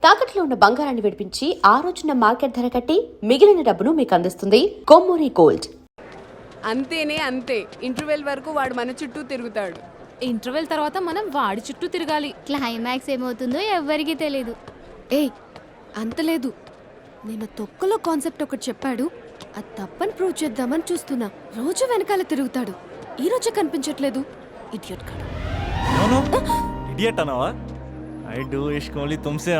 తాకట్లో ఉన్న బంగారాన్ని విడిపించి ఆ రోజున మార్కెట్ ధర కట్టి మిగిలిన డబ్బును మీకు అందిస్తుంది కొమ్మూరి గోల్డ్. అంతేనే అంతే. ఇంటర్వెల్ వరకు వాడు మన చుట్టూ తిరుగుతాడు. ఇంటర్వెల్ తర్వాత మనం వాడి చుట్టూ తిరగాలి. క్లైమాక్స్ ఏమవుతుందో ఎవ్వరికీ తెలీదు. ఏయ్ అంత లేదు. నేను తొక్కలో కాన్సెప్ట్ ఒకటి చెప్పాడు, అది తప్పని ప్రూవ్ చేద్దామని చూస్తున్నా. రోజు వెనకాల తిరుగుతాడు, ఈ రోజే కనిపించట్లేదు. ఇడియట్ కాడు. ఇడియట్ అన్నావా? ఐ డూ ఇష్క్ ఓన్లీ తుమ్సే.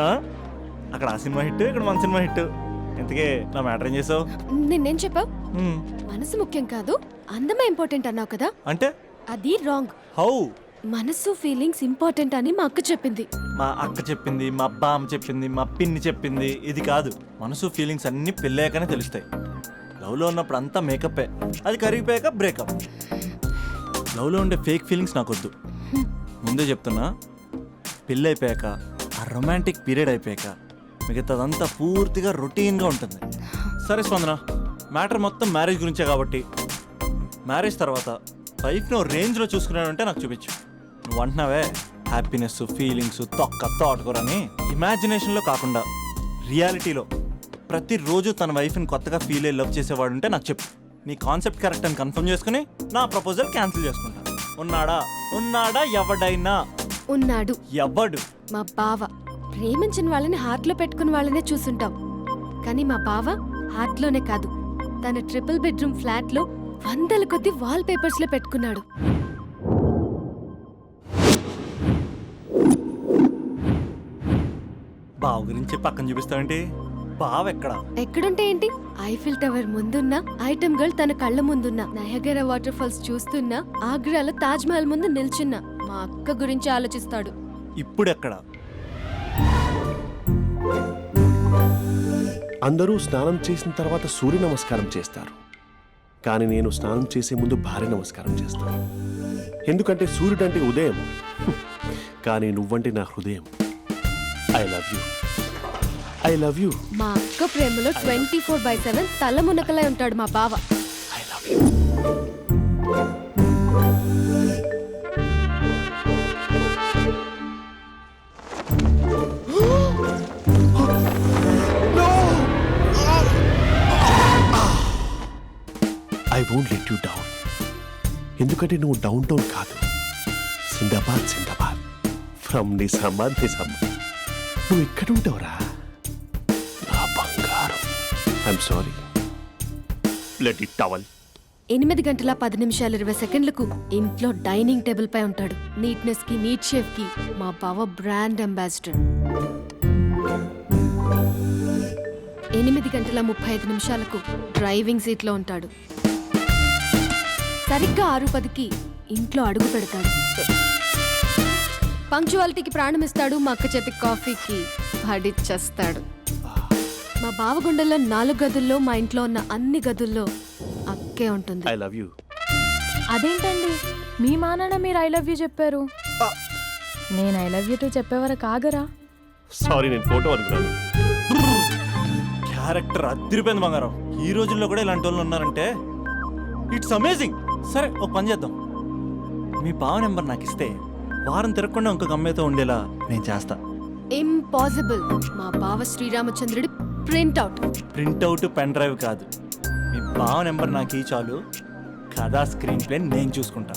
అక్కడ ఆ సినిమా హిట్, ఇక్కడ మన సినిమా హిట్. ఇంతకే నా మ్యాటర్ ఏం చేసావు? నిన్నేం చెప్పావు? మనసు ముఖ్యం కాదు, అందమే ఇంపార్టెంట్ అన్నావు కదా. అంటే అది రాంగ్. హౌ? మనసు ఫీలింగ్స్ ఇంపార్టెంట్ అని మా అక్క చెప్పింది. మా అక్క చెప్పింది, మా బామ్మ చెప్పింది, మా పిన్ని చెప్పింది. ఇది కాదు. మనసు ఫీలింగ్స్ అన్ని పెళ్ళాకనే తెలుస్తాయి. లవ్లో ఉన్నప్పుడు అంతా మేకప్పే, అది కరిగిపోయాక బ్రేకప్. లవ్లో ఉండే ఫేక్ ఫీలింగ్స్ నాకొద్దు. ముందే చెప్తున్నా, పెళ్ళి అయిపోయాక ఆ రొమాంటిక్ పీరియడ్ అయిపోయాక మిగతాదంతా పూర్తిగా రొటీన్గా ఉంటుంది. సరే స్పందన, మ్యాటర్ మొత్తం మ్యారేజ్ గురించే కాబట్టి మ్యారేజ్ తర్వాత వైఫ్ని రేంజ్లో చూసుకున్నాడంటే నాకు చూపించు. నువ్వు అంటున్నావే హ్యాపీనెస్, ఫీలింగ్స్, తోటకూరని. ఇమాజినేషన్లో కాకుండా రియాలిటీలో ప్రతిరోజు తన వైఫ్ని కొత్తగా ఫీల్ అయ్యి లవ్ చేసేవాడు ఉంటే నాకు చెప్పు. నీ కాన్సెప్ట్ కరెక్ట్ అని కన్ఫర్మ్ చేసుకుని నా ప్రపోజల్ క్యాన్సిల్ చేసుకుంటాను. ఉన్నాడా ఎవడైనా? ఉన్నాడు. ఎవడు? మా బావ. ప్రేమించిన వాళ్ళని హార్ట్లో పెట్టుకున్న వాళ్ళనే చూసుంటాం, కానీ మా బావ హార్ట్లోనే కాదు, తన ట్రిపుల్ బెడ్రూమ్ ఫ్లాట్లో వందల కొద్ది వాల్ పేపర్స్ లో పెట్టుకున్నాడు. బావ గురించి పక్కన చూపిస్తావేంటి? బావ ఎక్కడుంటే ఏంటి? ఐఫిల్ టవర్ ముందున్న ఐటమ్ గర్ల్ తన కళ్ళ ముందున్న నయగరా వాటర్ ఫాల్స్ చూస్తున్నా, ఆగ్రాలో తాజ్ మహల్ ముందు నిల్చున్నా మా అక్క గురించి ఆలోచిస్తాడు. ఇప్పుడు ఎక్కడ? అందరూ స్నానం చేసిన తర్వాత సూర్య నమస్కారం చేస్తారు, కానీ నేను స్నానం చేసే ముందు భార్య నమస్కారం చేస్తాను. ఎందుకంటే సూర్యుడు అంటే ఉదయం, కానీ నువ్వంటే నా హృదయం. I love you, I love you. మా అక్క ప్రేమలో 24/7 తల మునకలై ఉంటాడు మా బావ. I love you. I won't let you down. ఎందుకంటే నువ్వు డౌన్ టౌన్ కాదు, జిందాబాద్ జిందాబాద్ ఫ్రమ్ నిజామాబాద్ నిజామాబాద్. నువ్వు ఎక్కడుంటావురా నా బంగారం? I'm sorry, let it towel. 8 గంటల 10 నిమిషాలు 20 సెకండ్లకు ఇంట్లో డైనింగ్ టేబుల్ పై ఉంటాడు. నీట్నెస్ కి, నీట్ షేఫ్ కి మా బావ బ్రాండ్ అంబాసిడర్. 8 గంటల 35 నిమిషాలకు డ్రైవింగ్ సీట్ లో ఉంటాడు. సరిగ్గా 6:10కి ఇంట్లో అడుగు పెడతాడు. పంక్చువాలిటీకి ప్రాణం ఇస్తాడు. మా అక్క చేతి కాఫీకి పడిచ్చేస్తాడు. మా బావ గుండెల్లో 4 గదుల్లో, మా ఇంట్లో ఉన్న అన్ని గదుల్లో అక్కే ఉంటుంది. I love you. అదేంటండి, మీ మానాన్న మీరు ఐ లవ్ యూ చెప్పారు, నేను ఐ లవ్ యూ టు చెప్పేవరకు ఆగరా? సారీ, నేను ఫోటో అనుకున్నాను. క్యారెక్టర్ అదిరిపోయింది బంగారం. ఈ రోజుల్లో కూడా ఇలాంటి వాళ్ళు ఉన్నారంటే ఇట్స్ అమేజింగ్. సరే, ఒక పని చేద్దాం. మీ బావ నెంబర్ నాకు ఇస్తే వారం తిరగకుండా ఇంకొక అమ్మాయితో ఉండేలా నేను చేస్తా. ఇంపాసిబుల్. మా బావ శ్రీరామచంద్రుడి ప్రింట్అవుట్. ప్రింట్అవుట్ పెన్ డ్రైవ్ కాదు, మీ బావ నెంబర్ నాకు ఈ చాలు. కథా స్క్రీన్ ప్లే నేను చూసుకుంటా.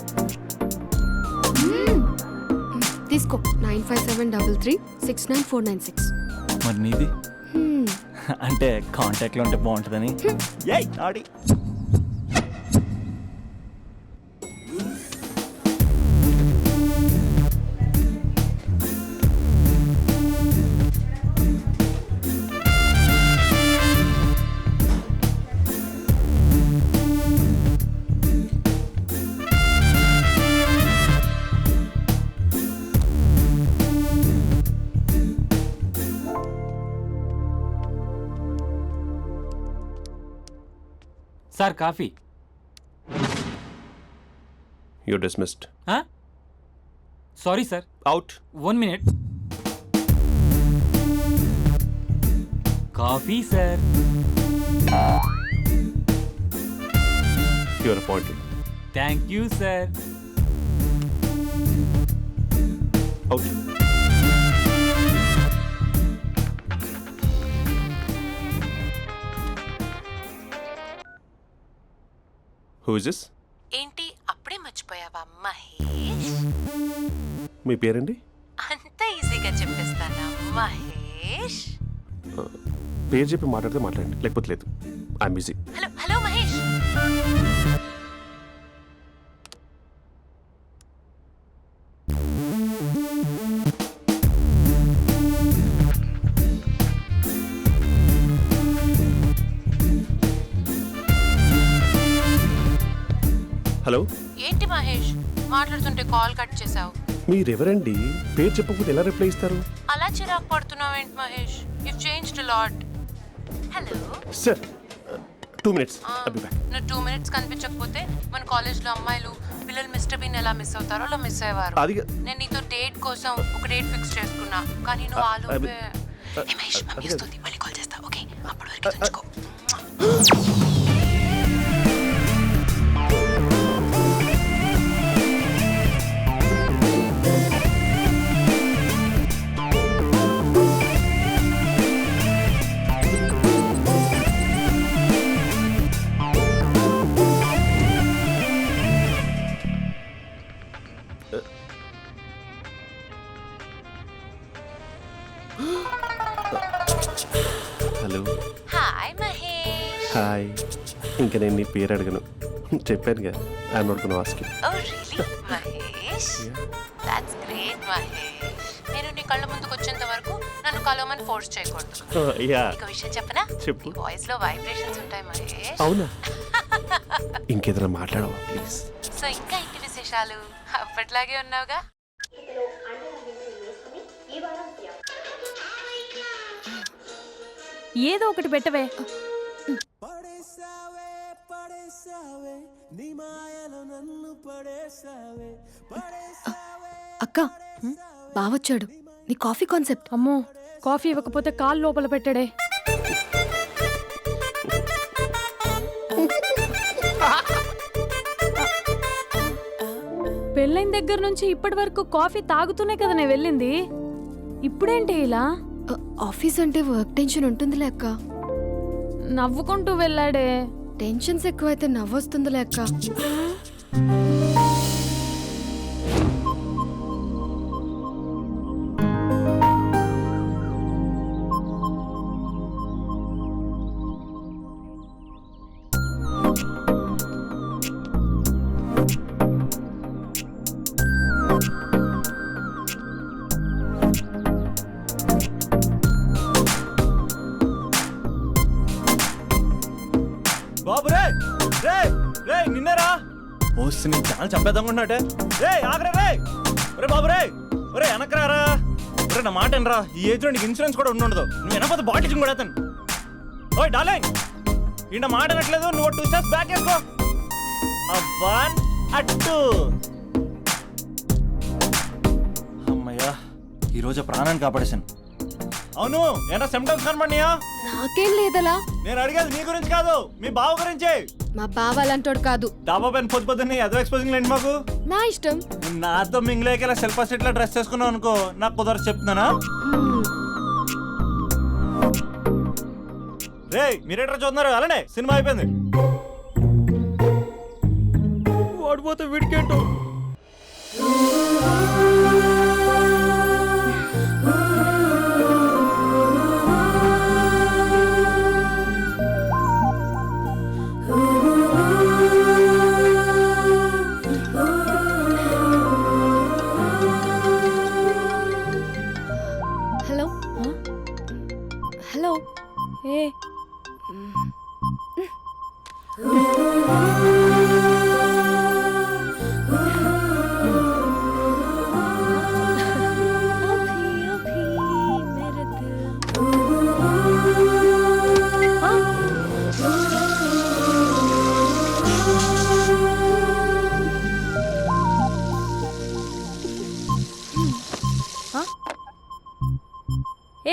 తీసుకో. 9573369496. మరి నీది? అంటే కాంటాక్ట్లో ఉంటే బాగుంటుందని. ఏయ్ ఆడి. Sir coffee. You're dismissed. Sorry sir. Out. 1 minute. Coffee sir. You are appointed. Thank you sir. Out. Who is this? ఏంటి అప్పుడే మర్చిపోయావా మహేష్? మీ పేరండి? అంత ఈజీగా చెప్పేస్తానా మహేష్? పేరు చెప్పి మాట్లాడితే మాట్లాడండి, లేకపోతే లేదు. I'm busy. Hello hello Mahesh. Hello, ఏంటి మహేష్ మాట్లాడుతుంటే కాల్ కట్ చేసావు? మీరెవరండి? పేరు చెప్పకపోతే ఎలా రిప్లై ఇస్తారు? అలా చిరాకు పడుతున్నావు ఏంటి Mahesh? You changed lot. Hello sir 2 minutes, I'll be back. నువ్వు 2 minutes కనిపించకపోతే మన కాలేజ్లో అమ్మాయిలు పిల్లలు మిస్టర్ బీన్ ఎలా మిస్ అవుతారో అలా మిస్ అయ్యేవారు. అది నేను నీతో డేట్ కోసం ఒక డేట్ ఫిక్స్ చేసుకున్నా కానీ నువ్వు ఆలోపే. ఏ మహేష్ మమ్మీ వస్తుంది, మళ్ళీ కాల్ చేస్తా. ఓకే అప్పటి వరకు ఉంచుకో. హలో. హాయ్ మహేష్. హాయ్. ఇంకా నేను నీ పేరు అడగను, చెప్పానుగా. I'm not gonna ask you. Oh really Mahesh? That's great Mahesh. నేను నీ కళ్ళ ముందుకు వచ్చేంత వరకు నన్ను కలవమని ఫోర్స్ చేయకూడదు. యా, ఒక విషయం చెప్పనా? చెప్పు. నీ వాయిస్ లో వైబ్రేషన్స్ ఉంటాయి మహేష్. అవునా? ఇంకేదైనా మాట్లాడవా ప్లీజ్? సో ఇంకా ఇంటి విశేషాలు అప్పట్లాగే ఉన్నావుగా? ఏదో ఒకటి పెట్టవే. అక్క బావొచ్చాడు. నీ కాఫీ కాన్సెప్ట్. అమ్మో, కాఫీ ఇవ్వకపోతే కాలు లోపల పెట్టాడే. పెళ్ళైన దగ్గర నుంచి ఇప్పటి వరకు కాఫీ తాగుతూనే కదా నేను వెళ్ళింది. ఇప్పుడేంటి ఇలా? ఆఫీస్ అంటే వర్క్ టెన్షన్ ఉంటుందిలే అక్క. నవ్వుకుంటూ వెళ్ళాడే. టెన్షన్స్ ఎక్కువైతే నవ్వొస్తుందిలే అక్క. బాబు రే రే రే నిన్నరా వస్తే నేను ఛానల్ చంపేద్దామన్నట్టే. రే ఆగరా రే. ఒరే బాబు రే, ఒరే వెనకరారా. ఒరే నా మాట అనరా, ఈ ఏజ్ లో నీకు ఇన్సూరెన్స్ కూడా ఉండదు. నువ్వు వెనకపోతే బాటిల్ కూడా అతను. ఓయ్ డార్లింగ్, ఈ నా మాట అనట్లేదు. నువ్వు 2 steps బ్యాక్ వేసుకో. 1 2. అమ్మయ్యా, ఈరోజు ప్రాణాన్ని కాపాడేశాను. అవును, ఏనా సిమ్టమ్స్ కనబడినాయా? నాకేం లేదలా. నేను అడిగేది నీ గురించి కాదు, మీ బావ గురించి. మా బావ అలాంటోడు కాదు. డాబా పైన పొద్దున్నే ఏదో ఎక్స్పోజింగ్ లేండి మాకు. నా ఇష్టం. నాతో మింగిలేక సెల్ఫా సెట్ లో డ్రెస్ చేసుకున్నావు అనుకో, నాకు కుదరదు చెప్తున్నానా? రే మీరేట్రా చూస్తున్నారు? అలానే సినిమా అయిపోయింది. ఓడిపోతే వీడికేంటో. Hello hello. ఏ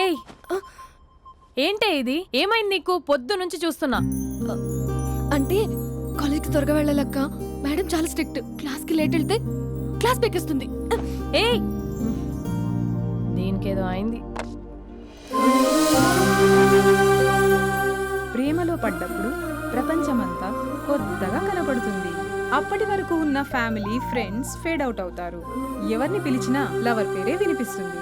ఏయ్, ఏంటే ఇది? ఏమైంది నీకు? పొద్దు నుంచి చూస్తున్నా. అంటే కాలేజ్కి త్వరగా వెళ్ళాలక్క. మేడం చాలా స్ట్రిక్ట్. క్లాస్కి లేట్ వెళ్తే క్లాస్ పెక్కిస్తుంది. ఏయ్, దీనికేదో అయింది. ప్రేమలో పడ్డప్పుడు ప్రపంచమంతా కొత్తగా కనపడుతుంది. చుట్టుకు ఉన్న ఫ్యామిలీ ఫ్రెండ్స్ ఫేడ్ అవుట్ అవుతారు. ఎవరిని పిలిచినా లవర్ పేరే వినిపిస్తుంది.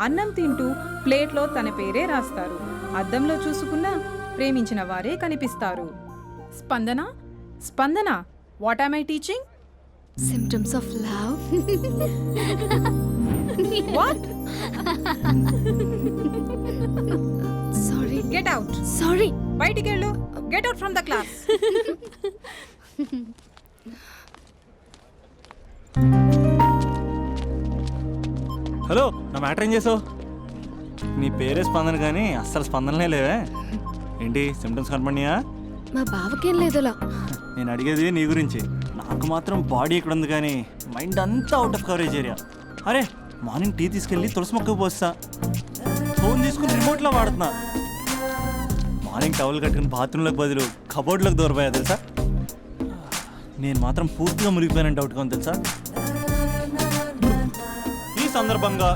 అన్నం తింటూ ప్లేట్లో తన పేరే రాస్తారు. అద్దంలో చూసుకున్నా ప్రేమించిన వారే కనిపిస్తారు. Spandana Spandana, what am I teaching? Symptoms of love. What? Sorry. Get out. Sorry. బయటికి వెళ్ళు. Get out from the class. Hello, నా మ్యాటర్ ఏం చేసావు? నీ పేరే స్పందన కానీ అస్సలు స్పందనలే లేవే. ఏంటి సిమ్టమ్స్ కనపడినాయా? మా బావకేం లేదులా. నేను అడిగేది నీ గురించి. నాకు మాత్రం బాడీ ఇక్కడ ఉంది కానీ మైండ్ అంతా అవుట్ ఆఫ్ కవరేజ్ ఏరియా. అరే, మార్నింగ్ టీ తీసుకెళ్ళి తులసి మొక్కకు పోస్తా, ఫోన్ తీసుకుని రిమోట్లో వాడుతున్నా. మార్నింగ్ టవల్ కట్టుకుని బాత్రూంలోకి బదులు కబోర్డ్లోకి దూరపోయా తెలుసా. నేను మాత్రం పూర్తిగా మునిగిపోయానని డౌట్గా ఉంది తెలుసా. ఈ సందర్భంగా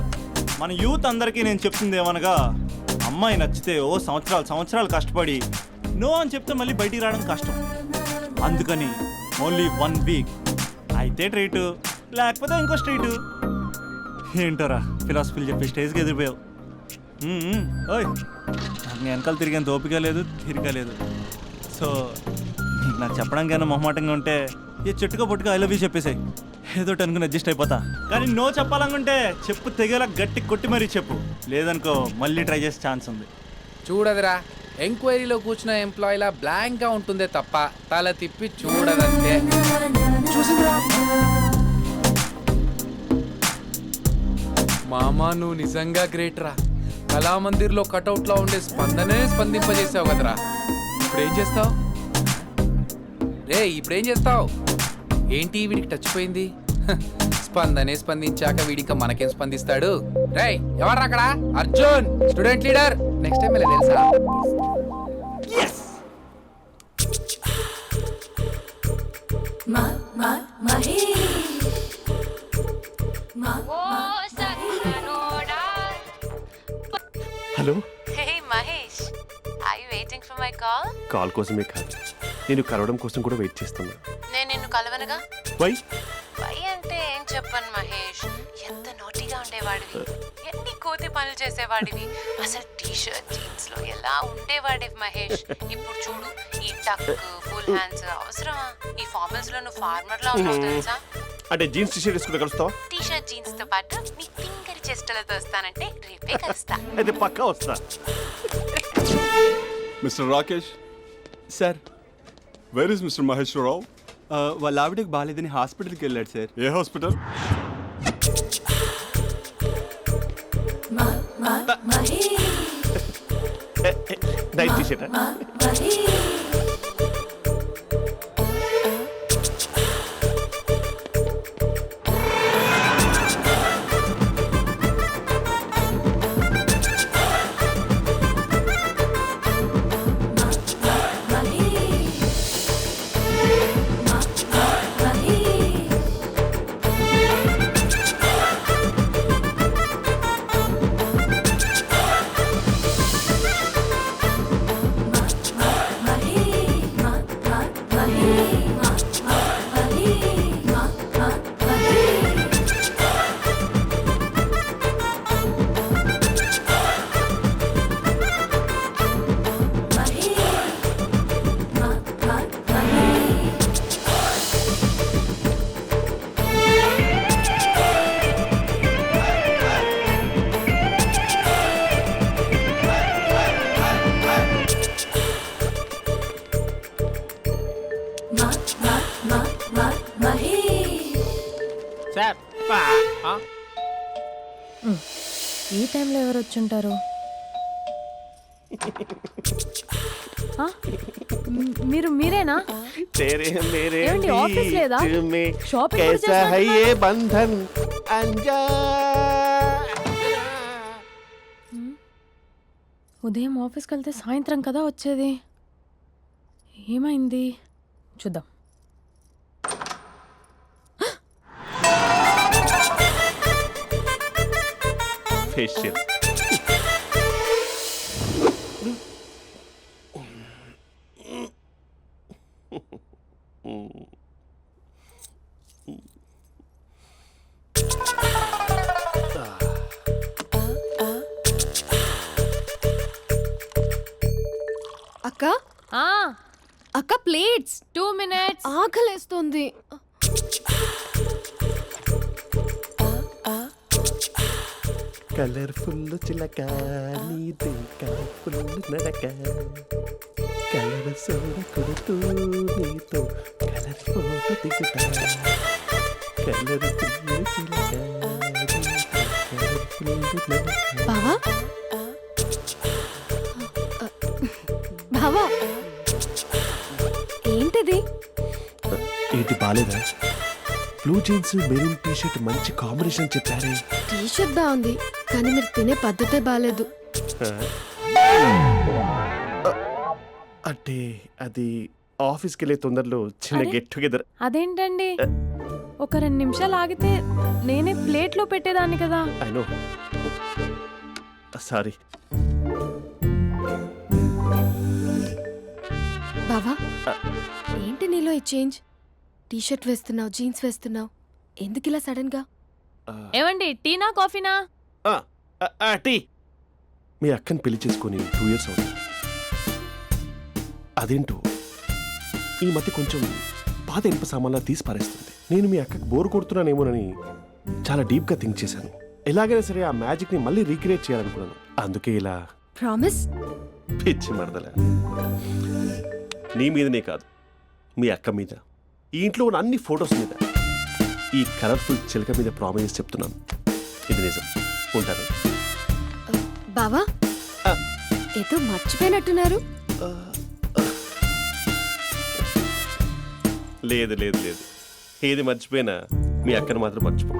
మన యూత్ అందరికీ నేను చెప్తుంది ఏమనగా, అమ్మాయి నచ్చితే ఓ సంవత్సరాలు కష్టపడి నో అని చెప్తే మళ్ళీ బయటికి రావడం కష్టం. అందుకని ఓన్లీ 1 వీక్ అయితే ట్రీటు, లేకపోతే ఇంకో స్ట్రీటు. ఏంటోరా ఫిలాసఫీలు చెప్పి స్టేజ్కి ఎదిరిపోయావు. ఓయ్, నాకు నీ వెనకాల తిరిగేంత ఓపిక లేదు, తీరిక లేదు. సో నీకు నాకు చెప్పడానికైనా మొహమాటంగా ఉంటే ఏ చెట్టుగా పొట్టుగా ఐ లవ్ యూ చెప్పేసాయి. ఏదో అనుకుని అడ్జస్ట్ అయిపోతా. కానీ నో చెప్పాలనుకుంటే చెప్పు తెగేలా గట్టి కొట్టి మరీ చెప్పు. లేదనుకో మళ్ళీ ట్రై చేసే ఛాన్స్ ఉంది. చూడదురా, ఎంక్వైరీలో కూర్చున్న ఎంప్లాయీలా బ్లాంక్గా ఉంటుందే తప్ప తల తిప్పి చూడదంతే. చూసిందిరా మామా, నువ్వు నిజంగా గ్రేట్ రా. కళామందిర్లో కటౌట్లో ఉండే స్పందనే స్పందింపజేసావు కదరా. ఇప్పుడేం చేస్తావు ఇప్పుడేం చేస్తావు? ఏంటి వీడికి టచ్ పోయింది? స్పందనే స్పందించాక వీడిక మనకేం స్పందిస్తాడు? రేయ్, ఎవర్రా అక్కడ? Arjun, student leader. Next time ఇలా తెలుసా? Hello. Hey Mahesh, are you waiting for my call? Call కోసమే కాదు, నేను కలవడం కోసం కూడా వెయిట్ చేస్తున్నా. నేను నిన్ను కలవనుగా. వై అంటే ఏం చెప్పను మహేష్, ఎంత నోటిగా ఉండేవాడివి, ఎన్ని కోతి పనులు చేసేవాడివి, అసలు టీ షర్ట్ జీన్స్ లో ఎలా ఉండేవాడివి మహేష్. ఇప్పుడు చూడు, ఈ టక్ ఫుల్ హ్యాండ్స్ అవసరమా? ఈ ఫార్మల్స్ లో నువ్వు ఫార్మర్ లా ఉన్నావు తెలుసా. అంటే జీన్స్ టీ షర్ట్ వేసుకుని కలుస్తావా? టీ షర్ట్ జీన్స్ తో పాటు నీ ఫింగర్ చెస్టలతో వస్తానంటే రేపే కలుస్తా. అయితే పక్కా వస్తా. Mister Rakesh sir, where is mister Maheshwararao? వాళ్ళ ఆవిడకి బాగాలేదని హాస్పిటల్కి వెళ్ళాడు సార్. ఏ హాస్పిటల్? Night T-shirt. ఈ టైంలో ఎవరు వచ్చుంటారు? మీరేనా? ఏమండి, ఆఫీస్ లేదా? షాపింగ్ కూడా చేస్తున్నారు? ఉదయం ఆఫీస్కి వెళ్తే సాయంత్రం కదా వచ్చేది. ఏమైంది చూద్దాం. ఫేషియల్. అక్క ఆ, అక్క ప్లేట్స్ 2 minutes. ఆకలేస్తోంది. కలర్ఫుల్ చిలక నీదే కలర్ఫుల్ నడక కలర్ సోడ కొడుతూ నీతో కలర్ ఫోటో దిగుతా కలర్ఫుల్ చిలక కలర్ఫుల్ నడక. బావా బావా ఏంటిది? ఏంటి బాలేదా? Blue jeans maroon T shirt మంచి కాంబినేషన్ చెప్పారే. టీ షర్ట్ బాగుంది కానీ మీరు తినే పద్ధతే బాగాలేదు. అంటే అది ఆఫీస్కి వెళ్ళే తొందరలో చిన్న అరే? Get together. అదేంటండి ఒక 2 నిమిషాలు ఆగితే నేనే ప్లేట్లో పెట్టేదాన్ని కదా. I know, sorry. బావా ఏంటి నీలో ఈ చేంజ్? టీ షర్ట్ వేస్తున్నావు, జీన్స్ వేస్తున్నావు, ఎందుకు ఇలా సడన్ గా? ఏమండి, టీనా కాఫీనా? టీ. మీ అక్కని పెళ్లి చేసుకొని 2 years అవుతుంది. అదేంటో ఈ మధ్య కొంచెం పాత ఇనుప సామాన్లా తీసి పారేస్తుంది. నేను మీ అక్కకి బోర్ కొడుతున్నానేమోనని చాలా డీప్గా థింక్ చేశాను. ఎలాగైనా సరే ఆ మ్యాజిక్ని మళ్ళీ రీక్రియేట్ చేయాలనుకున్నాను. అందుకే ఇలా. ప్రామిస్? పిచ్చి మరదల, నీ మీదనే కాదు, మీ అక్క మీద, ఈ ఇంట్లో ఉన్న అన్ని ఫొటోస్ మీద, ఈ కలర్ఫుల్ చిలక మీద ప్రామిస్ చెప్తున్నాను. ఇది నిజం. ఉంటాను. బావా ఏదో మర్చిపోయినట్టున్నారు. లేదు లేదు లేదు, ఏది మర్చిపోయినా మీ అక్కను మాత్రం మర్చిపో.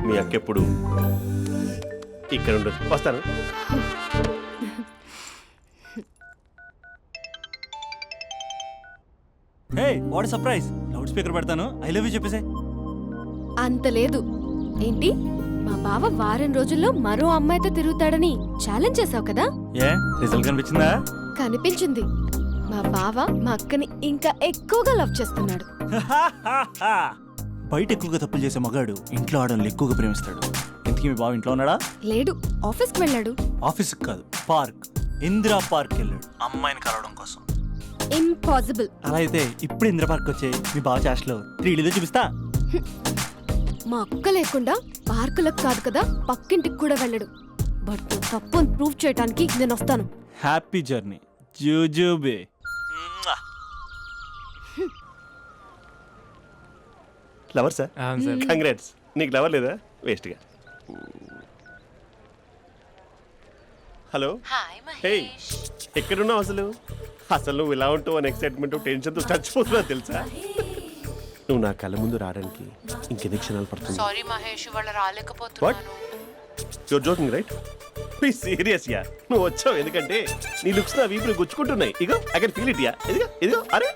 మీ అక్క ఎప్పుడు ఇక్కడ ఉండదు. వస్తాను. Hey what surprise! Loud speaker పెడతాను, ఐ లవ్ యూ చెప్పేసే. అంత లేదు. ఏంటి, మా బావ వారం రోజుల్లో మరో అమ్మాయితో తిరుగుతాడని ఛాలెంజ్ చేసావు కదా? ఏ రిజల్ట్ కనిపించిందా? కనిపించింది. మా బావ మా అక్కని ఇంకా ఎక్కువగా లవ్ చేస్తున్నాడు. బయట ఎక్కువగా తప్పులు చేసే మగాడు ఇంట్లో ఆడవాళ్ళు ఎక్కువగా ప్రేమిస్తాడు. ఇంతకీ మీ బావ ఇంట్లో ఉన్నాడా? లేడు, ఆఫీస్కి వెళ్ళాడు. ఆఫీస్కి కాదు, పార్క్, ఇందిరా పార్క్ వెళ్ళాడు అమ్మాయిని కలవడం కోసం. ఇంపాసిబుల్. అలా అయితే ఇప్పుడు ఇందిరా పార్క్ వచ్చే మీ బావ చాష్లో 3Dలో చూపిస్తా. మా అక్క లేకుండా పార్కులకు కాదు కదా పక్కింటికి కూడా వెళ్ళడు. బట్ నువ్వు తప్పు అని ప్రూవ్ చేయడానికి నేను వస్తాను. హ్యాపీ జర్నీ జూజూబే. Lover sir? కంగ్రాట్స్. నీకు లవర్ లేదా? వేస్ట్గా. హలో. Hi hey, Mahesh. ఎక్కడున్నావు అసలు? అసలు నువ్వు ఇలా ఉంటావు అని ఎక్సైట్మెంట్ టెన్షన్తో చచ్చిపోతున్నా తెలుసా? నువ్వు నా కళ్ళ ముందు రావడానికి ఇంకెన్ని క్షణాలు పడుతుంది? సారీ మహేష్, ఇవాళ రాలేకపోతున్నాను. You're joking right? Please serious yeah. నువ్వు వచ్చావు ఎందుకంటే నీ లుక్స్ నా వీపుని గుచ్చుకుంటున్నాయి. ఇగో I can feel it yeah. ఇదిగో ఇదిగో. అరే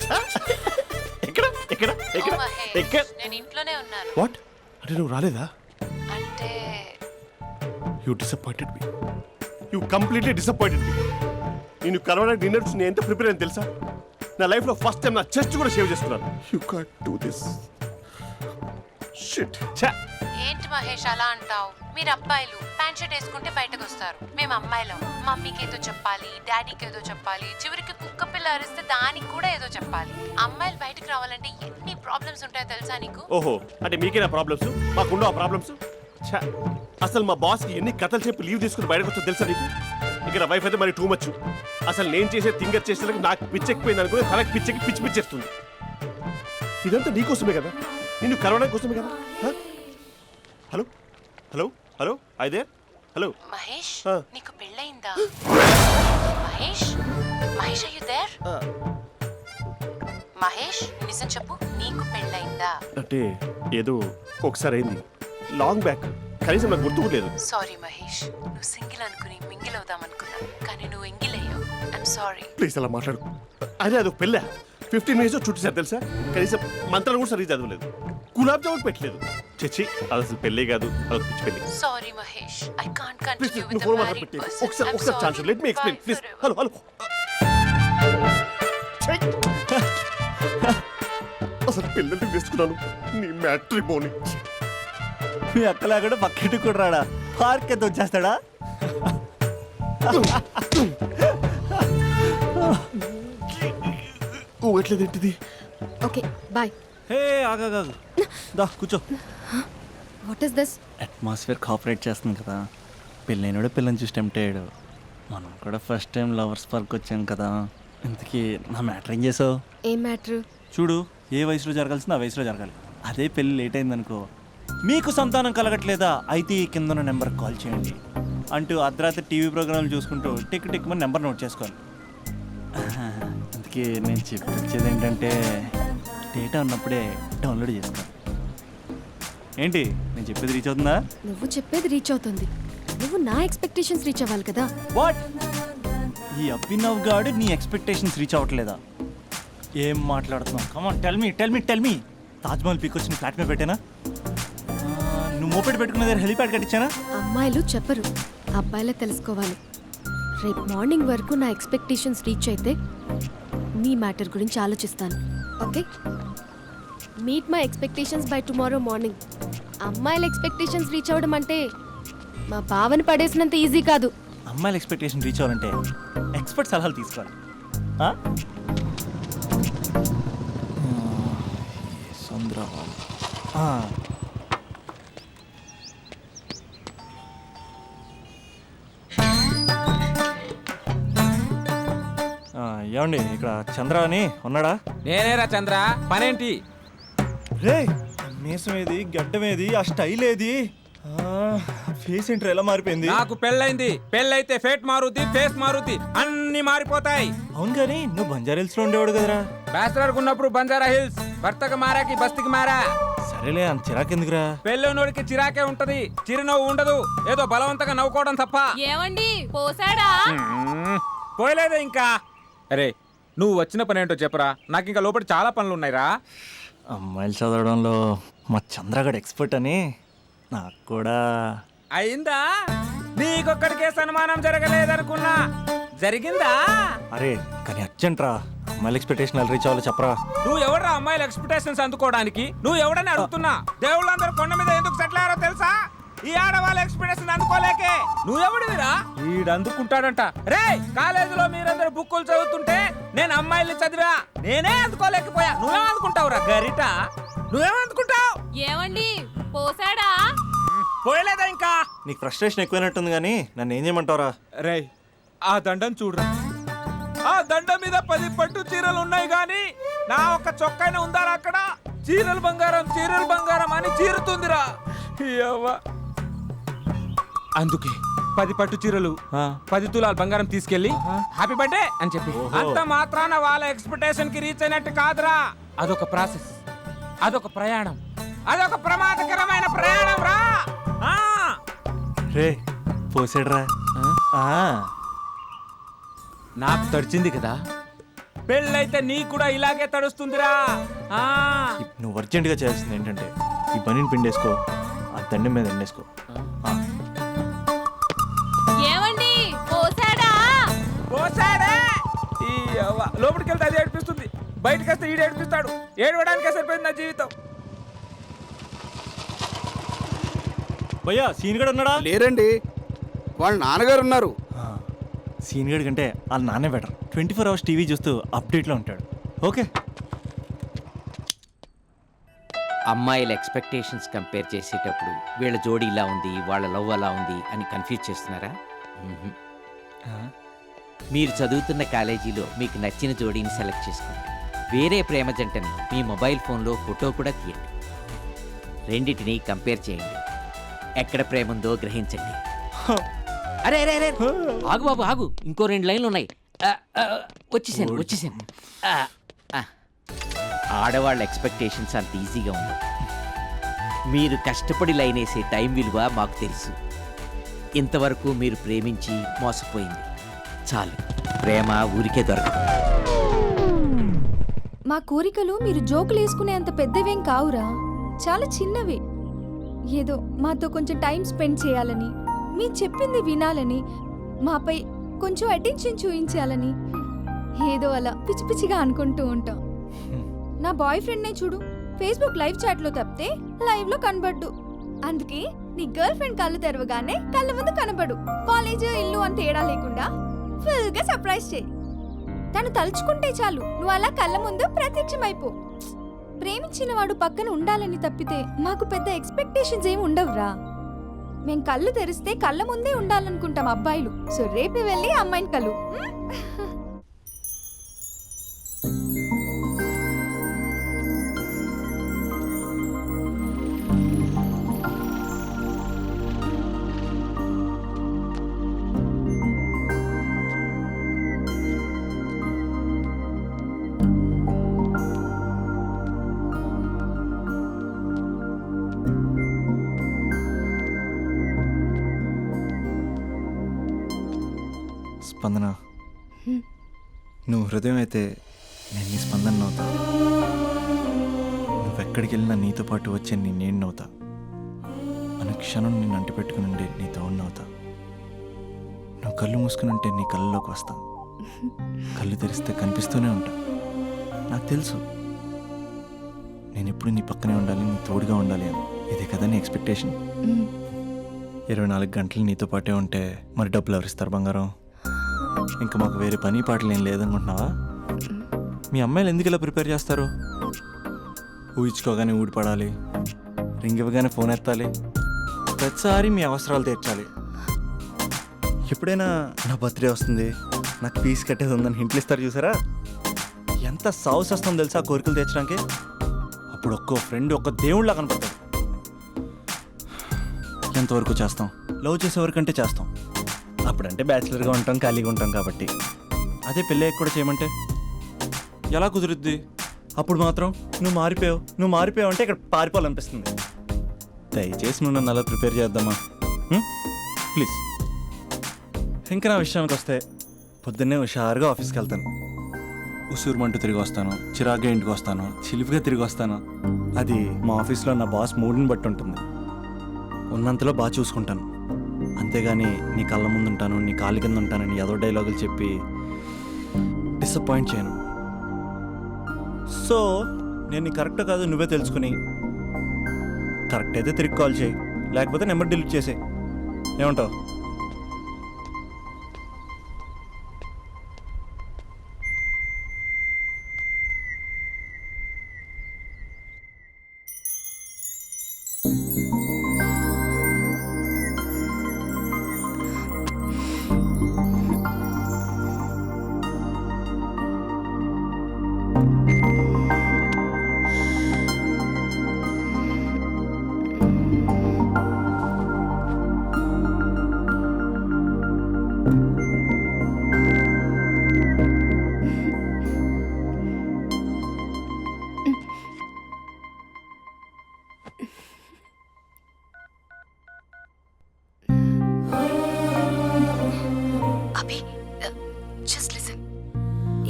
ఎక్కడ ఎక్కడ ఎక్కడ ఎక్కడ? నేను ఇంట్లోనే ఉన్నాను. వాట్ అంటే నువ్వు రాలేదా? అంటే you disappointed me. You completely disappointed me. నేను కరోనా డిన్నర్స్ నేను ఎంత ప్రిపేర్ అని తెలుసా? నా లైఫ్లో ఫస్ట్ టైం నా చెస్ట్ కూడా షేవ్ చేసుకున్నాను. You can't do this. Shit. ఏంటి మహేష్ అలా అంటావు? మీరు అబ్బాయిలు ప్యాంట్ షర్ట్ వేసుకుంటే బయటకు వస్తారు. మేము అమ్మాయిలం మమ్మీకి ఏదో చెప్పాలి, డాడీకి ఏదో చెప్పాలి, చివరికి కుక్క పిల్ల అరిస్తే దానికి కూడా ఏదో చెప్పాలి. అమ్మాయిలు బయటకు రావాలంటే ఎన్ని ప్రాబ్లమ్స్ ఉంటాయో తెలుసా నీకు? ఓహో, అంటే మీకేనా ప్రాబ్లమ్స్? మాకుండా ఆ ప్రాబ్లమ్స్? అసలు మా బాస్కి ఎన్ని కథలు చెప్పి లీవ్ తీసుకుని బయటకు వచ్చో తెలుసా నీకు? ఇక్కడ వైఫ్ అయితే మరి టూ మచ్. అసలు నేను చేసే థింగర్ చేసేందుకు నాకు పిచ్చెక్కిపోయింది అనుకుని తనకి పిచ్చెక్కి పిచ్చి పిచ్చేస్తుంది. ఇదంతా నీకోసమే కదా, నిన్ను కరోనా కోసమే కదా. హలో హలో హలో అయితే హలో మహేష్, నీకు పెళ్ళయిందా? Mahesh Mahesh are you there? Mahesh నిజం చెప్పు, నీకు పెళ్ళయిందా? అంటే ఏదో ఒకసారి అయింది, లాంగ్ బ్యాక్, కనీసం నాకు గుర్తు లేదు. సారీ మహేష్, నువ్వు సింగిల్ అనుకుని మింగిల్ అవుదాం అనుకున్నా, కానీ నువ్వు ఎంగిల్ అయ్యావు. I'm sorry. ప్లీజ్ అలా మాట్లాడు. అదే అదొక పెళ్ళ 15 minutes చుట్టేసారు తెలుసా? కనీసం మంత్రాలు కూడా సరిగ్గా చదవలేదు, గులాబ్ జామున్ పెట్టలేదు. చచ్చి, అది అసలు పెళ్ళే కాదు, అదొక పిచ్చి పెళ్ళి. Sorry Mahesh, I can't please continue నువ్వు విత్ ఫోన్ ద మాత్రం మ్యారీడ్ పెట్టి పర్సన్. ఒకసారి chance let me explain please. Hello hello. అసలు పిల్లల్ని వేసుకున్నాను నీ మ్యాట్రిమోని. మీ అక్కలాగా పక్కింటి కూడా రాడా? పార్క్ ఎంత వచ్చేస్తాడా? ఎట్లేదేంటిది? Okay bye. హే ఆగా దా కూర్చో. What is this? Atmosphere cooperate చేస్తుంది కదా. పెళ్ళైనడు పిల్లని చూసి టెంప్ట్ అయ్యాడు. మనం కూడా ఫస్ట్ టైం లవర్స్ పార్క్ వచ్చాం కదా. ఇంతకీ నా మ్యాటర్ ఏం చేసావు? ఏం మ్యాటర్? చూడు, ఏ వయసులో జరగాల్సిందో ఆ వయసులో జరగాలి. అదే పెళ్ళి లేట్ అయిందనుకో, మీకు సంతానం కలగట్లేదా అయితే ఈ కింద నెంబర్కి కాల్ చేయండి అంటూ అర్ధరాత్రి టీవీ ప్రోగ్రాంలు చూసుకుంటూ టిక్ టిక్ మన నెంబర్ నోట్ చేసుకోవాలి. అందుకే నేను చెప్పొచ్చేది ఏంటంటే డేటా ఉన్నప్పుడే డౌన్లోడ్ చేసుకోవాలి. ఏంటి నేను చెప్పేది రీచ్ అవుతుందా? నువ్వు చెప్పేది రీచ్ అవుతుంది. నువ్వు నా ఎక్స్పెక్టేషన్స్ రీచ్ అవ్వాలి కదా. వాట్? ఈ అభినవ్ గాడు నీ ఎక్స్పెక్టేషన్స్ రీచ్ అవ్వట్లేదా? ఏం మాట్లాడుతున్నావు? Come on tell me Taj Mahal peak వచ్చి ఫ్లాట్ మీద పెట్టానా? నువ్వు మోపెట్ పెట్టుకున్న దగ్గర హెలిప్యాడ్ కట్టించానా? అమ్మాయిలు చెప్పరు, అబ్బాయిలే తెలుసుకోవాలి. రేపు మార్నింగ్ వరకు నా ఎక్స్పెక్టేషన్స్ రీచ్ అయితే నీ మ్యాటర్ గురించి ఆలోచిస్తాను. Okay, meet my expectations by tomorrow morning. అమ్మాయిల ఎక్స్పెక్టేషన్స్ రీచ్ అవ్వడం అంటే మా బావని పడేసినంత ఈజీ కాదు. అమ్మాయిల ఎక్స్పెక్టేషన్ రీచ్ అవ్వాలంటే ఎక్స్పర్ట్ సలహాలు తీసుకోవాలి. ఏమండి ఇక్కడ చంద్ర అని ఉన్నాడా? నేనేరా చంద్ర, పనేంటి? రే మీసం ఏది, గడ్డం ఏది, ఆ స్టైల్ ఏది, ఫేస్ ఏంటర్ ఎలా మారిపోయింది? నాకు పెళ్ళైంది. పెళ్ళైతే ఫేట్ మారుద్ది, ఫేస్ మారుద్ది, అన్ని మారిపోతాయి. అవును కానీ నువ్వు బంజారా హిల్స్ లో ఉండేవాడు కదరా? బ్యాచిలర్ ఉన్నప్పుడు బంజారా హిల్స్, భర్తకు మారాకి బస్తికి మారా. సరేలే అంత చిరాకెందుకురా? పెళ్ళోనోడికి చిరాకే ఉంటది, చిరునవ్వు ఉండదు, ఏదో బలవంతంగా నవ్వుకోవడం తప్ప. ఏమండి పోసాడా? పోయలేదే ఇంకా. అరే నువ్వు వచ్చిన పని ఏంటో చెప్పరా, నాకు ఇంకా లోపల చాలా పనులు ఉన్నాయిరా. అమ్మాయిలు చదవడంలో మా చంద్రగడ్ ఎక్స్పర్ట్ అని నాకు కూడా అయిందా? నీకొక్కడికే సన్మానం జరగలేదనుకున్నా, జరిగిందా? అరే కానీ అర్జెంట్ రా, అమ్మాయిల ఎక్స్పెక్టేషన్ రీచ్ అవ్వాలో చెప్పరా. నువ్వు ఎవడ్రా అమ్మాయిల ఎక్స్పెక్టేషన్స్ అందుకోవడానికి? నువ్వు ఎవడని అడుగుతున్నా. దేవుళ్ళందరూ కొండ మీద ఎందుకు సెటిల్ అయ్యారో తెలుసా? ఈ ఆడవాళ్ళ ఎక్స్పెక్టేషన్ అందుకోలేకే. నువ్వెవడివిరా? వీడు అందుకుంటాడంట. రే కాలేజీలో మీరందరూ బుక్కులు చదువుతుంటే నేను అమ్మాయిల్ని చదివా, నేనే అందుకోలేకపోయా. నువ్వేం అందుకుంటావురా గరిట? నువ్వేం అందుకుంటావు? ఏమండి పోసాడా? పోయలేదా ఇంకా? నీకు ఫ్రస్ట్రేషన్ ఎక్కువైనట్టుంది కానీ నన్ను ఏం చేయమంటావురా? రే ఆ దండం చూడరా, ఆ దండం మీద 10 పట్టు చీరలు ఉన్నాయి గాని నా ఒక్క చొక్కాయిన ఉందారా అక్కడ? చీరలు బంగారం అని చీరుతుందిరా. అందుకే 10 పట్టు చీరలు 10 తులాల బంగారం తీసుకెళ్లి హ్యాపీ బర్త్డే అని చెప్పి. అంత మాత్రాన వాళ్ళ ఎక్స్పెక్టేషన్ కి రీచ్ అయినట్టు కాదురా. అదొక ప్రాసెస్, అదొక ప్రయాణం, అదొక ప్రమాదకరమైన ప్రయాణం రా. రే పోసాడురా. నాకు తడిచింది కదా, పెళ్ళైతే నీకు కూడా ఇలాగే తడుస్తుందిరా. నువ్వు అర్జెంటుగా చేయాల్సింది ఏంటంటే ఈ పనిని పిండేసుకో, ఆ దండం మీద ఎండేసుకో. ఏమండి పోసాడా? పోసాడే. లోపలికి వెళ్తే అది ఏడిపిస్తుంది, బయటకు వస్తే ఈడు ఏడిపిస్తాడు. ఏడవడానికే సరిపోయింది నా జీవితం. భయ్యా సీన్ గడ్ ఉన్నాడా? లేరండి, వాళ్ళ నాన్నగారు ఉన్నారు. సీన్ గడ్ కంటే వాళ్ళ నాన్నే బెటర్. 24 hours టీవీ చూస్తూ అప్డేట్లో ఉంటాడు. ఓకే, అమ్మాయిల ఎక్స్పెక్టేషన్స్ కంపేర్ చేసేటప్పుడు వీళ్ళ జోడి ఇలా ఉంది, వాళ్ళ లవ్ అలా ఉంది అని కన్ఫ్యూజ్ చేస్తున్నారా? మీరు చదువుతున్న కాలేజీలో మీకు నచ్చిన జోడీని సెలెక్ట్ చేసుకోండి. వేరే ప్రేమ జంటని మీ మొబైల్ ఫోన్లో ఫోటో కూడా తీయండి. రెండింటిని కంపేర్ చేయండి. ఎక్కడ ప్రేమ ఉందో గ్రహించండి. అరే అరే అరే ఆగు బాబు ఆగు, ఇంకో 2 లైన్లు ఉన్నాయి. వచ్చేసాను. ఆడవాళ్ళ ఎక్స్పెక్టేషన్స్ అంత ఈజీగా ఉండవు. మీరు కష్టపడి లైన్ వేసే టైం విలువ మాకు తెలుసు. ఇంతవరకు మీరు ప్రేమించి మోసపోయింది చాలు. ప్రేమ ఊరికే దొరకదు. మా కోరికలు మీరు జోకులు వేసుకునేంత పెద్దవేం కావురా, చాలా చిన్నవి. ఏదో మాతో కొంచెం టైం స్పెండ్ చేయాలని, మీ చెప్పింది వినాలని, మాపై కొంచెం అటెన్షన్ చూపించాలని ఏదో అలా పిచ్చి పిచ్చిగా అనుకుంటూ ఉంటాం. నా బాయ్ ఫ్రెండ్నే చూడు, ఫేస్బుక్ లైవ్ చాట్లో తప్పితే లైవ్లో కనబడ్డు. అందుకే నీ గర్ల్ ఫ్రెండ్ కళ్ళు తెరవగానే కళ్ళ ముందు కనబడు. కాలేజ్ ఇల్లు అని తేడా లేకుండా ఫుల్ గా సర్ప్రైజ్ చేయి. తను తలుచుకుంటే చాలు నువ్వు అలా కళ్ళ ముందు ప్రత్యక్షమైపో. ప్రేమించిన వాడు పక్కన ఉండాలని తప్పితే మాకు పెద్ద ఎక్స్పెక్టేషన్స్ ఏమి ఉండవురా. మేం కళ్ళు తెరిస్తే కళ్ళ ముందే ఉండాలనుకుంటాం అబ్బాయిలు. సో రేపే వెళ్ళి అమ్మాయిని కలు. స్పందన, నువ్వు హృదయం అయితే నేను నీ స్పందన నవ్వుతా. నువ్వెక్కడికి వెళ్ళినా నీతో పాటు వచ్చే నేను నవ్వుతా. అనుక్షణం నిన్ను అంటి పెట్టుకుని ఉండే నీ తోడు నవ్వుతా. నువ్వు కళ్ళు మూసుకుని ఉంటే నీ కళ్ళలోకి వస్తా. కళ్ళు తెరిస్తే కనిపిస్తూనే ఉంటా. నాకు తెలుసు నేను ఎప్పుడు నీ పక్కనే ఉండాలి, నీ తోడుగా ఉండాలి అని. ఇదే కదా నీ ఎక్స్పెక్టేషన్. 24 గంటలు నీతో పాటే ఉంటే మరి డబ్బులు ఎవరిస్తారు బంగారం? ఇంకా మాకు వేరే పని పాటలు ఏం లేదనుకుంటున్నావా? మీ అమ్మాయిలు ఎందుకు ఇలా ప్రిపేర్ చేస్తారు? ఊహించుకోగానే ఊడిపడాలి, రింగ్ ఇవ్వగానే ఫోన్ ఎత్తాలి, ప్రతిసారి మీ అవసరాలు తీర్చాలి. ఎప్పుడైనా నా బర్త్డే వస్తుంది, నాకు ఫీజు కట్టేది ఉందని హింట్లు ఇస్తారు చూసారా? ఎంత సాహస్ వస్తుందో తెలుసా ఆ కోరికలు తీర్చడానికి. అప్పుడు ఒక్కో ఫ్రెండ్ ఒక్క దేవుళ్ళ కనపడతాడు. ఎంతవరకు చేస్తాం? లవ్ చేసేవరకంటే చేస్తాం. అప్పుడంటే బ్యాచిలర్గా ఉంటాం, ఖాళీగా ఉంటాం కాబట్టి. అదే పెళ్ళి కూడా చేయమంటే ఎలా కుదురుద్ది? అప్పుడు మాత్రం నువ్వు మారిపోయావు అంటే ఇక్కడ పారిపోవాలనిపిస్తుంది. దయచేసి నువ్వు నన్ను అలా ప్రిపేర్ చేద్దామా ప్లీజ్. ఇంకా నా విషయానికి వస్తే పొద్దున్నే హుషారుగా ఆఫీస్కి వెళ్తాను. ఉసూరుమంటూ తిరిగి వస్తాను, చిరాగ్గా ఇంటికి వస్తాను, చిలిపిగా తిరిగి వస్తాను. అది మా ఆఫీస్లో నా బాస్ మూడ్ని బట్టి ఉంటుంది. ఉన్నంతలో బాగా చూసుకుంటాను, అంతేగాని నీ కళ్ళ ముందు ఉంటాను, నీ కాళ్ళ కింద ఉంటానని ఏదో డైలాగులు చెప్పి డిసప్పాయింట్ చేయను. సో నేను నీ కరెక్ట్ కాదు నువ్వే తెలుసుకుని కరెక్ట్ అయితే తిరిగి కాల్ చేయి, లేకపోతే నెంబర్ డిలీట్ చేసే. ఏమంటావు?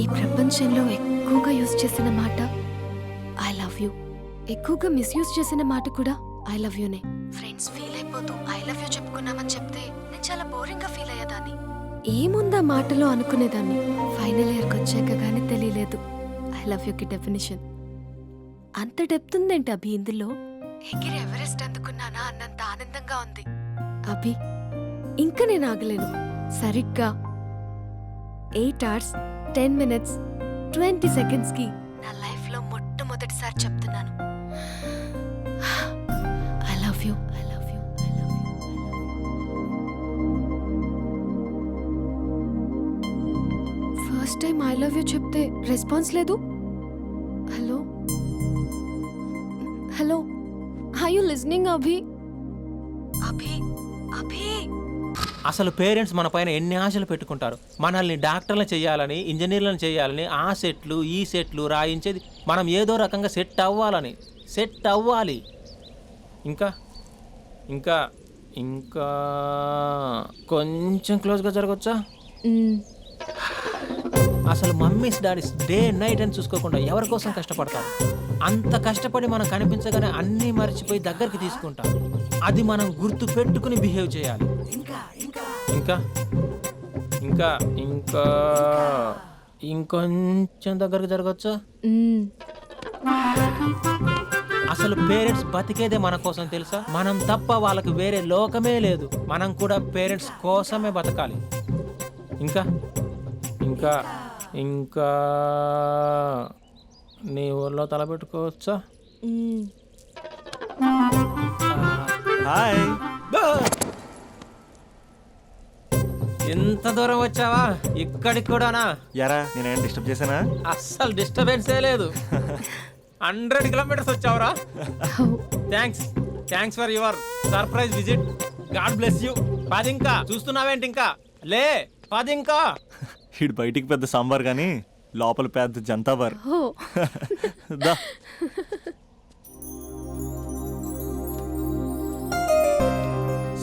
ఈ ప్రపంచంలో ఎక్కువగా యూజ్ చేసిన మాట ఐ లవ్ యూ, ఎక్కువగా మిస్యూజ్ చేసిన మాట కూడా ఐ లవ్ యూనే. ఫ్రెండ్స్ ఫీల్ అయిపోతూ ఐ లవ్ యూ చెప్పుకున్నామని చెప్తే నేను చాలా బోరింగ్గా ఫీల్ అయ్యేదాన్ని. ఏముందా మాటలో అనుకునేదాన్ని. ఫైనల్ ఇయర్కి వచ్చాక కానీ తెలియలేదు ఐ లవ్ యూకి డెఫినేషన్. అంత డెప్త్ ఉందేంటి అభి ఇందులో? ఎగిరి ఎవరెస్ట్ అందుకున్నానా అన్నంత ఆనందంగా ఉంది అభి. ఇంకా నేను ఆగలేను. సరిగ్గా 8 hours 10 minutes 20 seconds కి నా లైఫ్ లో మొట్టమొదటిసారి చెప్తున్నాను I love you, I love you, I love you. First time I love you చెప్తే రెస్పాన్స్ లేదు. Hello hello, are you listening Abhi? Abhi Abhi. అసలు పేరెంట్స్ మన పైన ఎన్ని ఆశలు పెట్టుకుంటారు. మనల్ని డాక్టర్లు చేయాలని, ఇంజనీర్లను చేయాలని, ఆ సెట్లు ఈ సెట్లు రాయించేది మనం ఏదో రకంగా సెట్ అవ్వాలి. ఇంకా ఇంకా ఇంకా కొంచెం క్లోజ్గా జరగచ్చా? అసలు మమ్మీస్ డాడీస్ డే నైట్ అని చూసుకోకుండా ఎవరి కోసం కష్టపడతారు. అంత కష్టపడి మనం కనిపించగానే అన్నీ మర్చిపోయి దగ్గరికి తీసుకుంటాం. అది మనం గుర్తు పెట్టుకుని బిహేవ్ చేయాలి. ఇంకా ఇంకా ఇంకా ఇంకొంచెం దగ్గరకు జరగచ్చా? అసలు పేరెంట్స్ బతికేదే మన కోసం తెలుసా? మనం తప్ప వాళ్ళకి వేరే లోకమే లేదు. మనం కూడా పేరెంట్స్ కోసమే బతకాలి. ఇంకా ఇంకా ఇంకా నీ ఊర్లో తలపెట్టుకోవచ్చా? హాయ్. ఇంత దూరం వచ్చావా? ఇక్కడికి కూడానా? యారా నేనేం డిస్టర్బ్ చేశానా? అస్సలు డిస్టర్బెన్సే లేదు. 100 కిలోమీటర్స్ వచ్చావురా. Thanks for your surprise visit. God bless you. పదింకా చూస్తున్నావేంటి? ఇంకా లే, పదింకా. ఇటు బయటికి పెద్ద సాంబార్ కానీ లోపల పెద్ద జంతాబార్. దా.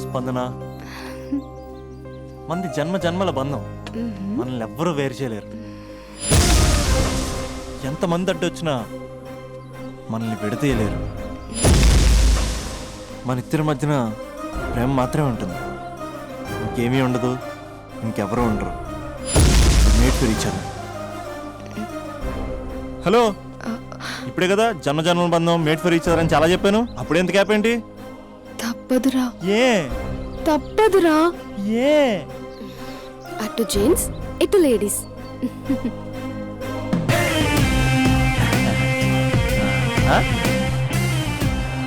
స్పందన, మంది జన్మ జన్మల బంధం. మనల్ని ఎవ్వరూ వేరు చేయలేరు. ఎంతమంది అడ్డొచ్చినా మనల్ని విడదీయలేరు. మన ఇద్దరి మధ్యన ప్రేమ మాత్రమే ఉంటుంది. ఇంకేమీ ఉండదు, ఇంకెవరూ ఉండరు. Made for each other. Hello, ఇప్పుడే కదా జన్మ జన్మల బంధం, మేట్ ఫర్ ఈచ్ అదర్ అని చాలా చెప్పాను. అప్పుడే ఎంత గ్యాప్ ఏంటి? తప్పదురా, ఏ తప్పదురా. ఏ అటు జెంట్స్ ఇటు లేడీస్.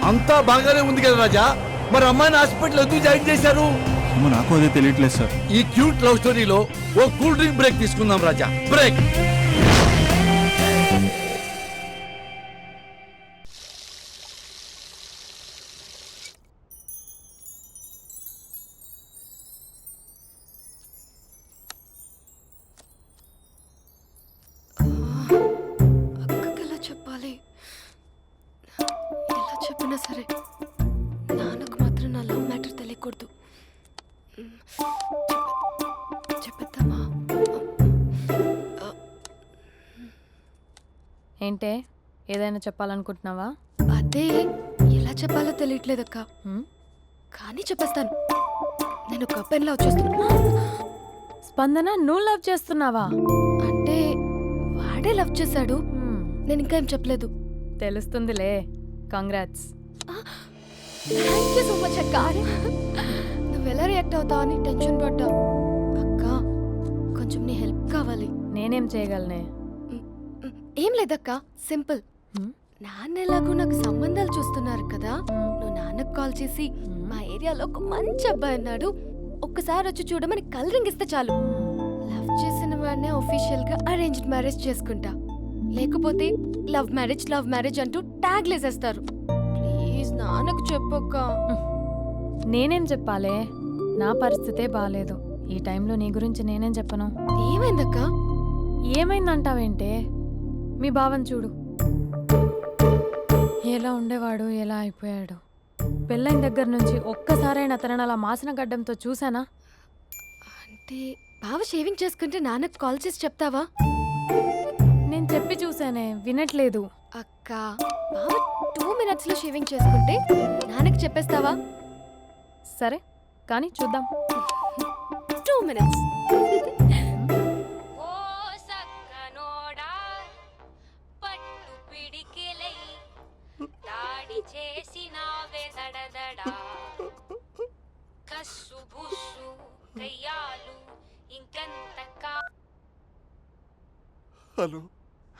అంతా బాగానే ఉంది కదా రాజా, మరి అమ్మాయిని హాస్పిటల్ ఎందుకు జాయిన్ చేశారు? నాకు అదే తెలియట్లేదు సార్. ఈ క్యూట్ లవ్ స్టోరీలో ఓ కూల్ డ్రింక్ బ్రేక్ తీసుకుందాం రాజా. బ్రేక్. అక్కకి ఎలా చెప్పాలి? ఎలా చెప్పినా సరే నాన్నకు మాత్రం నా లవ్ మ్యాటర్ తెలియకూడదు. చెప్పేద్దామా? ఏంటే ఏదైనా చెప్పాలనుకుంటున్నావా? అదే ఎలా చెప్పాలో తెలియట్లేదక్క. కానీ చెప్పేస్తాను. నేను ఒక అబ్బాయిలా వచ్చేస్తున్నా. స్పందన, నువ్వు లవ్ చేస్తున్నావా? అంటే వాడే లవ్ చేశాడు. నేను ఇంకా ఏం చెప్పలేదు. తెలుస్తుందిలే. Congrats. Thank you so much అక్క. నువ్వు ఎలా రియాక్ట్ అవుతావు అని టెన్షన్ పడ్డా. అక్క, కొంచెం నీ హెల్ప్ కావాలి. నేనేం చేయగలనే? ఏం లేదక్క, సింపుల్. నాన్న ఎలాగో నాకు సంబంధాలు చూస్తున్నారు కదా, నువ్వు నాన్నకు కాల్ చేసి మా ఏరియాలో ఒక మంచి అబ్బాయి అన్నాడు, ఒక్కసారి వచ్చి చూడమని కలరింగ్ ఇస్తే చాలు. లవ్ చేసిన వాడినే ఒఫీషియల్ గా అరేంజ్డ్ మ్యారేజ్ చేసుకుంటా. లేకపోతే లవ్ మ్యారేజ్ అంటూ ట్యాగ్ లేసేస్తారు. ప్లీజ్ నాన్నకు చెప్పక్క. నేనేం చెప్పాలే? నా పరిస్థితే బాగాలేదు. ఈ టైంలో నీ గురించి నేనేం చెప్పను. ఏమైందక్క? ఏమైందంటావేంటే? మీ భావం చూడు, ఎలా ఉండేవాడు, ఎలా అయిపోయాడు. పెళ్ళైన దగ్గర నుంచి ఒక్కసారైనా తనని అలా మాసిన గడ్డంతో చూసానా? అంటే బావ షేవింగ్ చేసుకుంటే నాన్నకు కాల్ చేసి చెప్తావా? నేను చెప్పి చూసానే, వినట్లేదు. అక్క, బావ 2 minutes లో షేవింగ్ చేసుకుంటే నాన్నకు చెప్పేస్తావా? సరే, కానీ చూద్దాం. 2 minutes. హలో.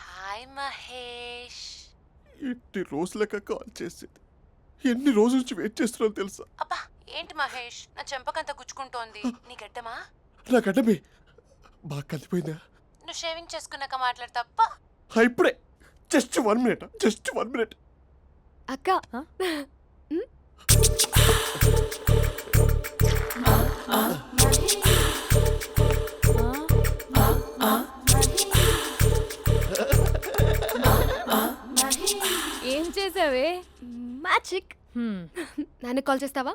హాయ్ మహేష్. ఇన్ని రోజులక కాల్ చేసేది. ఎన్ని రోజుల నుంచి వెయిట్ చేస్తున్నాను తెలుసా? అబ్బా, ఏంటి మహేష్, నా చెంపకంత గుచ్చుకుంటోంది. నీ గడ్డమా? నా గడ్డమే బాగా కలిపోయిందా? నువ్వు షేవింగ్ చేసుకున్నాక మాట్లాడు తప్ప. ఇప్పుడే జస్ట్ 1 minute. అక్క, ఏం చేసావే? మ్యాజిక్. నాన్న కాల్ చేస్తావా?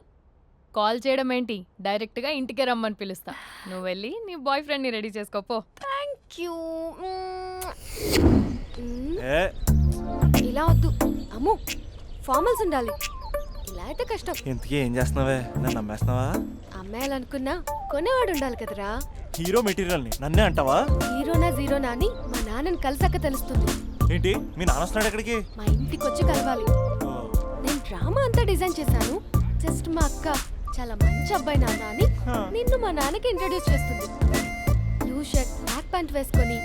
కాల్ చేయడం ఏంటి, డైరెక్ట్గా ఇంటికే రమ్మని పిలుస్తా. నువ్వు వెళ్ళి నీ బాయ్ ఫ్రెండ్ని రెడీ చేసుకోపో. Thank you. ఏ ఇలా వద్దు అమ్ము, ఫార్మల్స్ ఉండాలి. ఇలా అయితే కష్టం. ఇంతకీ ఏం చేస్తున్నావే? నన్ను నమ్మేస్తున్నావా? అమ్మాయాలనుకున్నా కొనేవాడు ఉండాలి కదరా. హీరో మెటీరియల్ని నన్నే అంటావా? హీరోనా జీరోనా అని మా నాన్నని కలిసాక తెలుస్తుంది. ఏంటి, మీ నాన్న వస్తున్నాడు ఎక్కడికి? మా ఇంటికి వచ్చి కలవాలి. డ్రామా అంతా డిజైన్ చేశాను. జస్ట్ మా అక్క చాలా మంచి అబ్బాయి నాన్న అని నిన్ను మా నాన్నకి ఇంట్రడ్యూస్ చేస్తుంది. బ్లూ షర్ట్ బ్లాక్ ప్యాంట్ వేసుకొని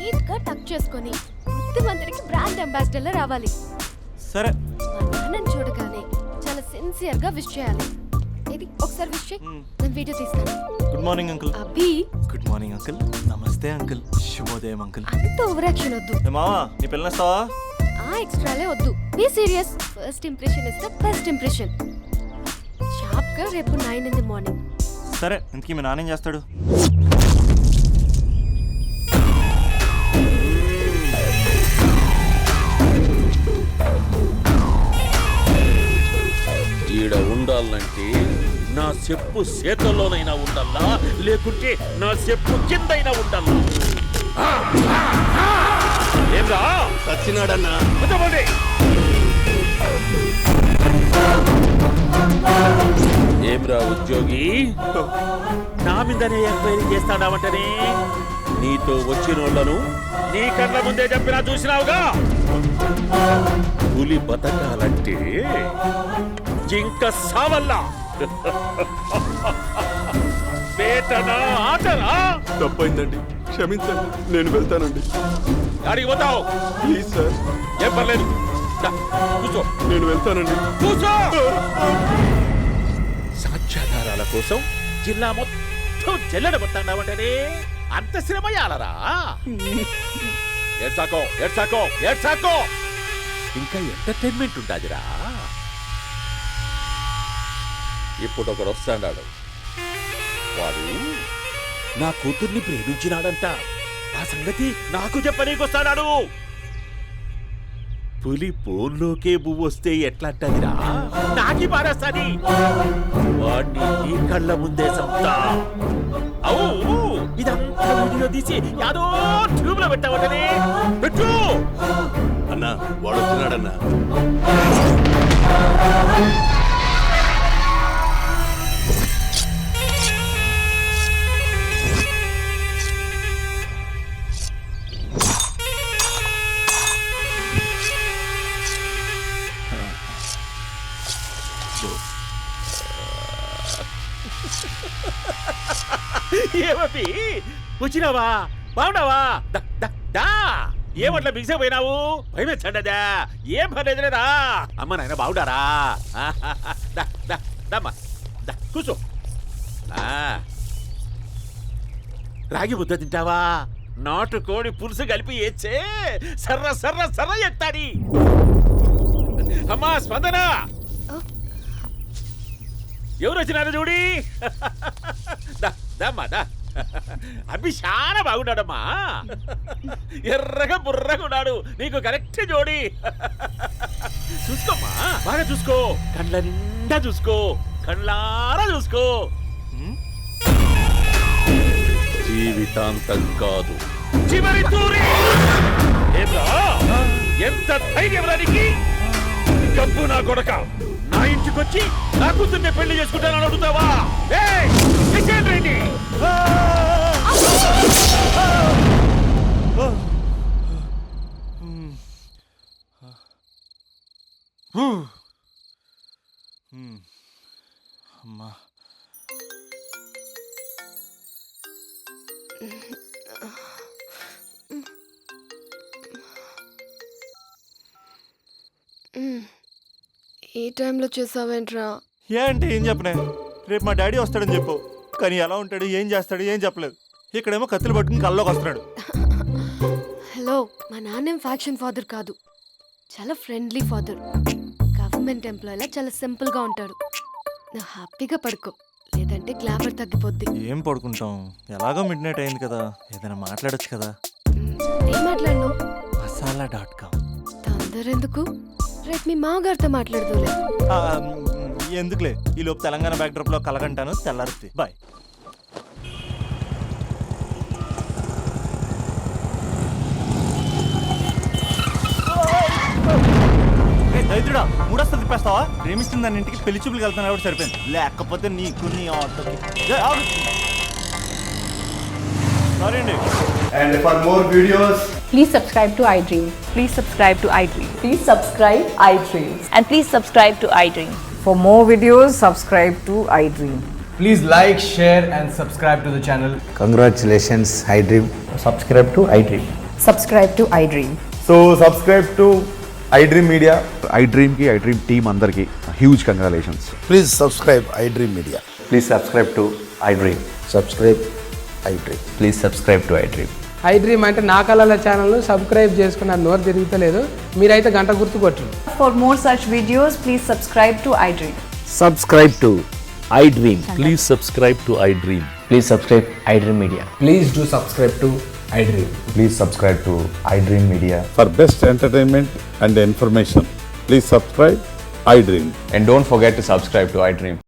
నీట్ గా టక్ చేసుకొని బుద్ధిమంతుడికి బ్రాండ్ అంబాసిడర్లా రావాలి. సరే. మా నాన్నని చూడగానే చాలా సిన్సియర్ గా విష్ చేయాలి. ఇది ఒకసారి విష్ చేయి, నేను వీడియో తీస్తాను. Good morning uncle. Abhi. Good morning uncle. Namaste uncle. శుభోదయం అంకుల్. అంత ఓవర్ యాక్షన్ వద్దు. మావా నీ పిల్లనిస్తావా? ఆ ఎక్స్ట్రాలే వద్దు. Be serious. First impression is the best impression. Sharp గా రేపు 9 in the morning. సరే, ఇంతకీ మీ నాన్న ఏం చేస్తాడు? ఈడ ఉండాలంటే నా చెప్పు చేతల్లోనైనా ఉండాలా, లేకుంటే నా చెప్పు కిందైనా ఉండాలా. ఏమ్రా సచ్చినాడన్నా? ఏమ్రా ఉద్యోగి, నా మీదనే ఎంక్వైరీ చేస్తాడావంటనే? నీతో వచ్చిన వాళ్ళను నీ కళ్ళ ముందే చెప్పినా చూసినావుగా. పులి బతకాలంటే జింక సావల్లా. వేటనా ఆటనా? తప్పైందండి, క్షమించండి, నేను వెళ్తానండి. అడిగి పోతావు? Please sir. ఏం పర్లేదు, కూర్చో. నేను వెళ్తానండి. కూర్చో. సాక్ష్యాధారాల కోసం జిల్లా మొత్తం చెల్లడబట్టావంటనే అంత శ్రమయాలరా? ఏడ్సాకో ఏడ్సాకో ఏడ్సాకో, ఇంకా ఎంటర్టైన్మెంట్ ఉంటాదిరా. ఇప్పుడు ఒకడు వస్తాడాడు, వాడు నా కూతుర్ని ప్రేమించినాడంట. ఆ సంగతి నాకు చెప్పనీకొస్తాడాడు. పులి పోన్లోకే పువ్వు వస్తే ఎట్లాంటదిరా? నాకి పారేస్తాది. వాడిని నీ కళ్ళ ముందే సంతా. అవు ఇదంతా వీడియో తీసి యాదో ట్యూబ్ లో పెట్టావటనే. పెట్టు అన్నా, వాడు వచ్చినాడన్నా. ఏమీ వచ్చినావా? బాగున్నావా? ఏమట్లా బిగిసే పోయినావు? భయమేచ్చండదా? ఏం పర్లేదులేదా? అమ్మ నాయన బాగుండారా? దమ్మా కూర్చో. రాగి ముద్ద తింటావా? నాటు కోడి పులుసు కలిపి ఏచ్చే సర్ర సర్ర సర్ర ఎత్తాడి. అమ్మా స్పందన, ఎవరు వచ్చినారు చూడి. దమ్మా దా. అభి చాలా బాగున్నాడమ్మా. ఎర్రగా బుర్రగా ఉన్నాడు. నీకు కరెక్ట్ జోడి. చూసుకోమ్మా, బాగా చూసుకో. కళ్ళ నిండా చూసుకో, కళ్ళారా చూసుకో. జీవితాంతం కాదు, చివరి తూరి. ఎంత ధైర్యం రానికి? డబ్బు నా కొడక నా ఇంటికొచ్చి నా కూతుర్ని పెళ్లి చేసుకుంటానని అడుగుతావా? రండి. అమ్మా, ఈ టైంలో చేసావేంట్రా? ఏంటి ఏం చెప్పనే? రేపు మా డాడీ వస్తాడని చెప్పు, కానీ ఎలా ఉంటాడు, ఏం చేస్తాడు, ఏం చెప్పలేదు. ఇక్కడేమో కత్తులు పట్టుకుని కల్లోకి వస్తున్నాడు. హలో, మా నాన్నేం ఫ్యాక్షన్ ఫాదర్ కాదు, చాలా ఫ్రెండ్లీ ఫాదర్. గవర్నమెంట్ ఎంప్లాయీలా చాలా సింపుల్ గా ఉంటాడు. నువ్వు హ్యాపీగా పడుకో, లేదంటే గ్లామర్ తగ్గిపోద్ది. ఏం పడుకుంటాం, ఎలాగో మిడ్ నైట్ అయింది కదా, ఏదైనా మాట్లాడొచ్చు కదా. ఏం మాట్లాడను? masala.com. తొందర ఎందుకు? రేపు మీ మామగారితో మాట్లాడదులే. ఎందుకులే, ఈ లోపు తెలంగాణ బ్యాక్డ్రాప్ లో కలగంటాను. తెల్లారుతుంది. బాయ్. దైత్రుడా, మూడొస్తుంది తిప్పేస్తావా? ప్రేమిస్తుంది దాని ఇంటికి పెళ్లి చూపులకు వెళ్తాను కాబట్టి సరిపోయింది, లేకపోతే నీకు నీ ఆటోకి. సారీ అండి. And for more videos, Please subscribe to iDream. Please subscribe to iDream. Please subscribe iDream. And please subscribe to iDream. For more videos, subscribe to iDream. Please like, share and subscribe to the channel. Congratulations, iDream. Subscribe to iDream. Subscribe to iDream. So subscribe to iDream Media. iDream ki iDream team andarki huge congratulations. Please subscribe iDream Media. Please subscribe to iDream. Subscribe iDream. Please subscribe to iDream. iDream అంటే నా కళల channel subscribe చేసుకున్న నోరు తిరుగుతలేదు మీరైతే గంట గుర్తు కొట్టండి. For more such videos, please subscribe to iDream. Subscribe to iDream. Please subscribe to iDream. Please subscribe iDream Media. Please do subscribe to iDream. Please subscribe to iDream Media. For best entertainment and information, please subscribe iDream. And don't forget to subscribe to iDream.